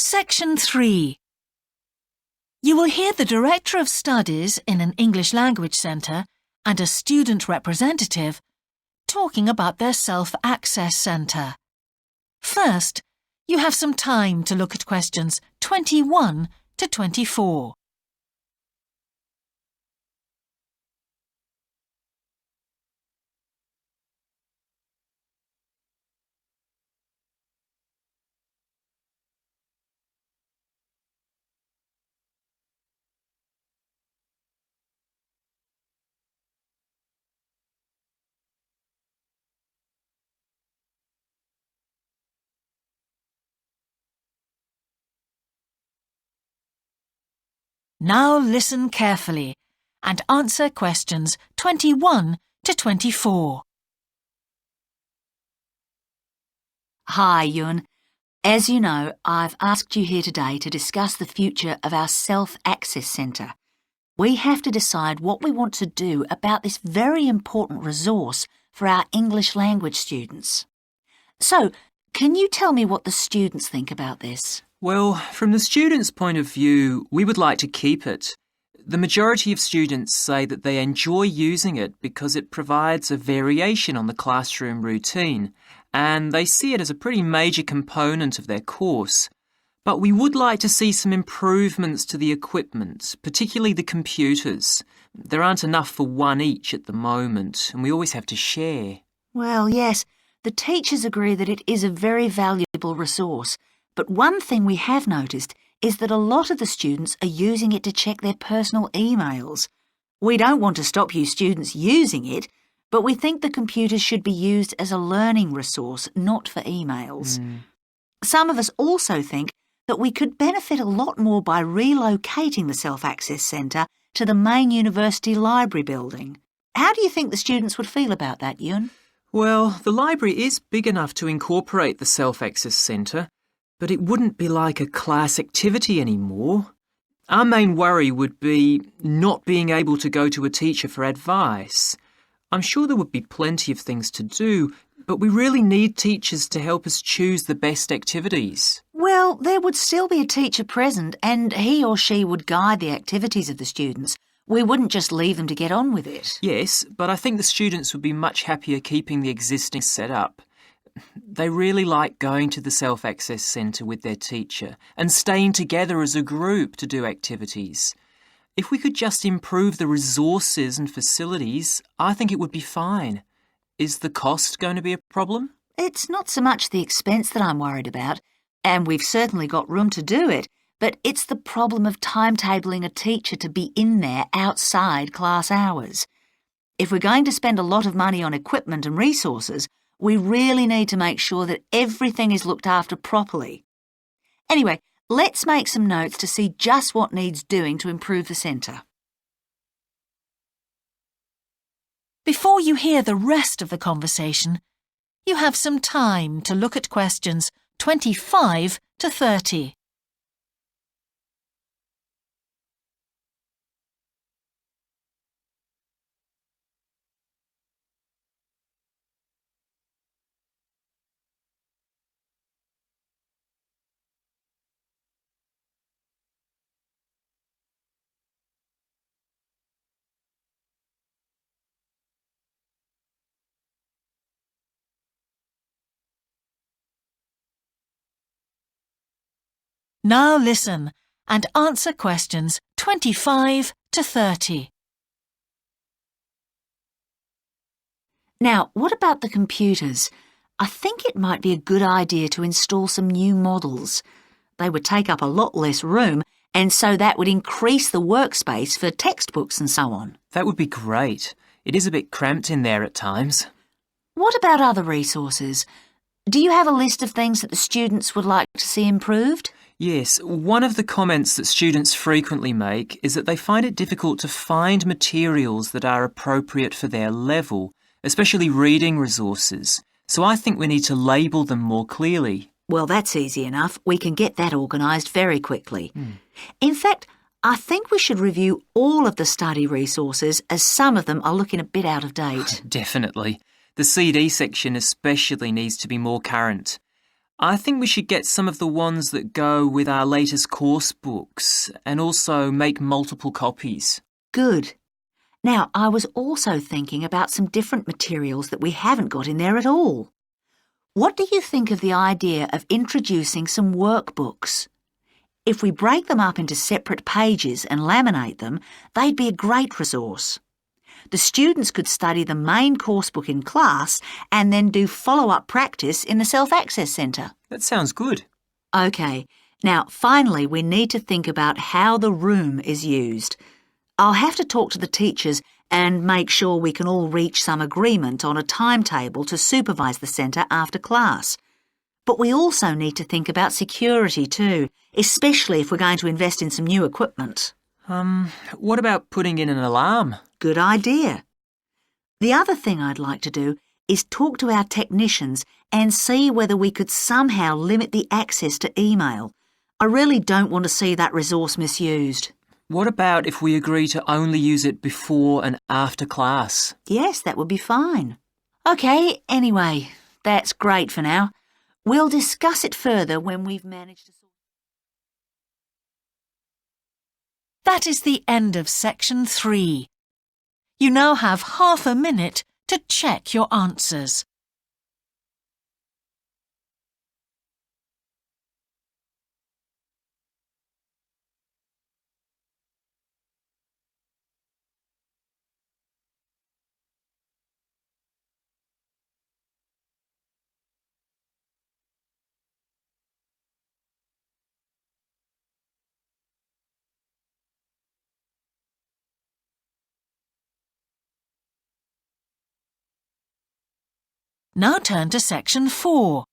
Section 3. You will hear the Director of Studies in an English Language Centre and a student representative talking about their Self-Access Centre. First, you have some time to look at questions 21 to 24. Now listen carefully and answer questions 21 to 24. Hi, Yun. As you know, I've asked you here today to discuss the future of our Self-Access Centre. We have to decide what we want to do about this very important resource for our English language students. So, can you tell me what the students think about this? Well, from the students' point of view, we would like to keep it. The majority of students say that they enjoy using it because it provides a variation on the classroom routine, and they see it as a pretty major component of their course. But we would like to see some improvements to the equipment, particularly the computers. There aren't enough for one each at the moment, and we always have to share. Well, yes, the teachers agree that it is a very valuable resource. But one thing we have noticed is that a lot of the students are using it to check their personal emails. We don't want to stop you students using it, but we think the computers should be used as a learning resource, not for emails. Some of us also think that we could benefit a lot more by relocating the Self-Access Centre to the main university library building. How do you think the students would feel about that, Yun? Well, the library is big enough to incorporate the Self-Access Centre, but it wouldn't be like a class activity anymore. Our main worry would be not being able to go to a teacher for advice. I'm sure there would be plenty of things to do, but we really need teachers to help us choose the best activities. Well, there would still be a teacher present and he or she would guide the activities of the students. We wouldn't just leave them to get on with it. Yes, but I think the students would be much happier keeping the existing setup. They really like going to the Self-Access Centre with their teacher and staying together as a group to do activities. If we could just improve the resources and facilities, I think it would be fine. Is the cost going to be a problem? It's not so much the expense that I'm worried about, and we've certainly got room to do it, but it's the problem of timetabling a teacher to be in there outside class hours. If we're going to spend a lot of money on equipment and resources, we really need to make sure that everything is looked after properly. Anyway, let's make some notes to see just what needs doing to improve the centre. Before you hear the rest of the conversation, you have some time to look at questions 25 to 30. Now listen and answer questions 25 to 30. Now, what about the computers? I think it might be a good idea to install some new models. They would take up a lot less room, and so that would increase the workspace for textbooks and so on. That would be great. It is a bit cramped in there at times. What about other resources? Do you have a list of things that the students would like to see improved? Yes, one of the comments that students frequently make is that they find it difficult to find materials that are appropriate for their level, especially reading resources. So I think we need to label them more clearly. Well, that's easy enough. We can get that organised very quickly. In fact, I think we should review all of the study resources as some of them are looking a bit out of date. Definitely. The CD section especially needs to be more current. I think we should get some of the ones that go with our latest course books and also make multiple copies. Good. Now, I was also thinking about some different materials that we haven't got in there at all. What do you think of the idea of introducing some workbooks? If we break them up into separate pages and laminate them, they'd be a great resource. The students could study the main course book in class and then do follow-up practice in the Self-Access Centre. That sounds good. OK, now finally we need to think about how the room is used. I'll have to talk to the teachers and make sure we can all reach some agreement on a timetable to supervise the centre after class. But we also need to think about security too, especially if we're going to invest in some new equipment. What about putting in an alarm? Good idea. The other thing I'd like to do is talk to our technicians and see whether we could somehow limit the access to email. I really don't want to see that resource misused. What about if we agree to only use it before and after class? Yes, that would be fine. OK, anyway, that's great for now. We'll discuss it further when we've managed to... That is the end of section 3. You now have half a minute to check your answers. Now turn to section 4.